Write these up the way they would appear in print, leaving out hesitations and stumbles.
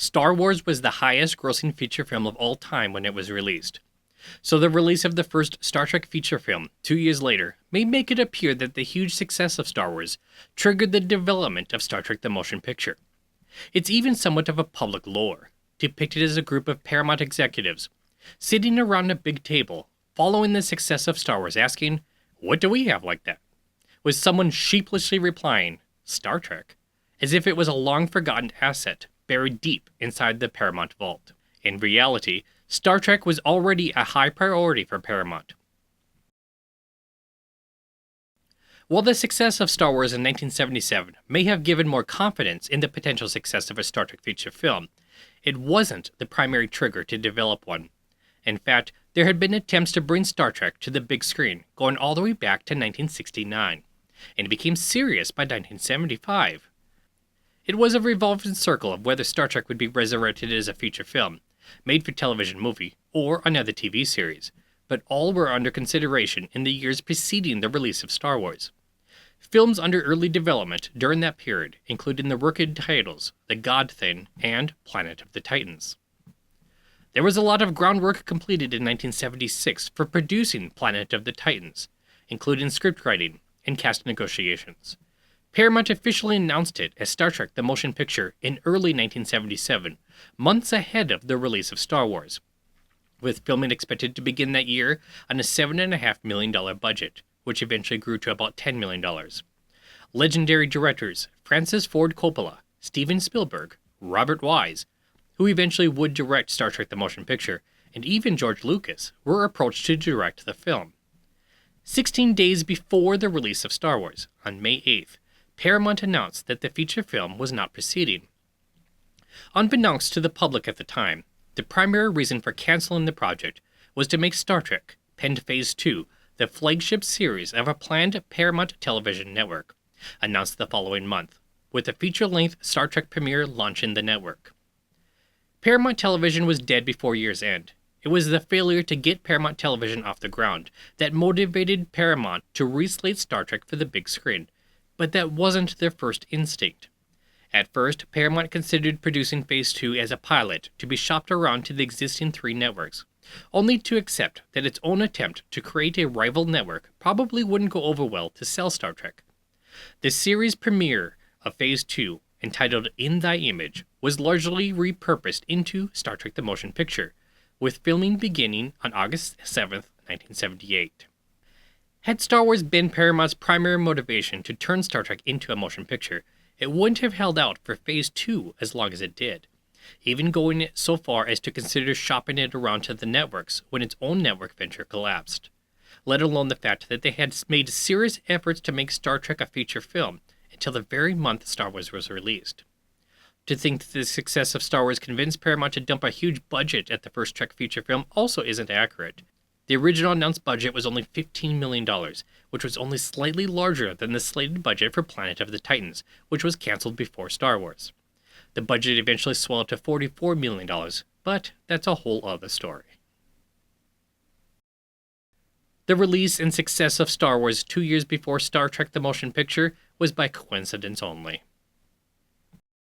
Star Wars was the highest grossing feature film of all time when it was released. So the release of the first Star Trek feature film 2 years later may make it appear that the huge success of Star Wars triggered the development of Star Trek the Motion Picture. It's even somewhat of a public lore, depicted as a group of Paramount executives sitting around a big table following the success of Star Wars asking, "What do we have like that?" with someone sheepishly replying, "Star Trek," as if it was a long-forgotten asset buried deep inside the Paramount vault. In reality, Star Trek was already a high priority for Paramount. While the success of Star Wars in 1977 may have given more confidence in the potential success of a Star Trek feature film, it wasn't the primary trigger to develop one. In fact, there had been attempts to bring Star Trek to the big screen going all the way back to 1969, and it became serious by 1975. It was a revolving circle of whether Star Trek would be resurrected as a feature film, made-for-television movie, or another TV series, but all were under consideration in the years preceding the release of Star Wars. Films under early development during that period included the working titles The God Thing and Planet of the Titans. There was a lot of groundwork completed in 1976 for producing Planet of the Titans, including scriptwriting and cast negotiations. Paramount officially announced it as Star Trek the Motion Picture in early 1977, months ahead of the release of Star Wars, with filming expected to begin that year on a $7.5 million budget, which eventually grew to about $10 million. Legendary directors Francis Ford Coppola, Steven Spielberg, Robert Wise, who eventually would direct Star Trek the Motion Picture, and even George Lucas, were approached to direct the film. 16 days before the release of Star Wars, on May 8th, Paramount announced that the feature film was not proceeding. Unbeknownst to the public at the time, the primary reason for canceling the project was to make Star Trek, penned Phase 2, the flagship series of a planned Paramount television network, announced the following month, with a feature-length Star Trek premiere launching the network. Paramount Television was dead before year's end. It was the failure to get Paramount Television off the ground that motivated Paramount to reslate Star Trek for the big screen, but that wasn't their first instinct. At first, Paramount considered producing Phase 2 as a pilot to be shopped around to the existing 3 networks, only to accept that its own attempt to create a rival network probably wouldn't go over well to sell Star Trek. The series premiere of Phase 2, entitled In Thy Image, was largely repurposed into Star Trek the Motion Picture, with filming beginning on August 7, 1978. Had Star Wars been Paramount's primary motivation to turn Star Trek into a motion picture, it wouldn't have held out for Phase 2 as long as it did, even going so far as to consider shopping it around to the networks when its own network venture collapsed, let alone the fact that they had made serious efforts to make Star Trek a feature film until the very month Star Wars was released. To think that the success of Star Wars convinced Paramount to dump a huge budget at the first Trek feature film also isn't accurate. The original announced budget was only $15 million, which was only slightly larger than the slated budget for Planet of the Titans, which was canceled before Star Wars. The budget eventually swelled to $44 million, but that's a whole other story. The release and success of Star Wars 2 years before Star Trek the Motion Picture was by coincidence only.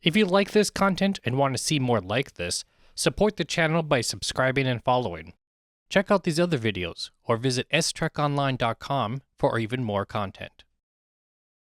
If you like this content and want to see more like this, support the channel by subscribing and following. Check out these other videos or visit strekonline.com for even more content.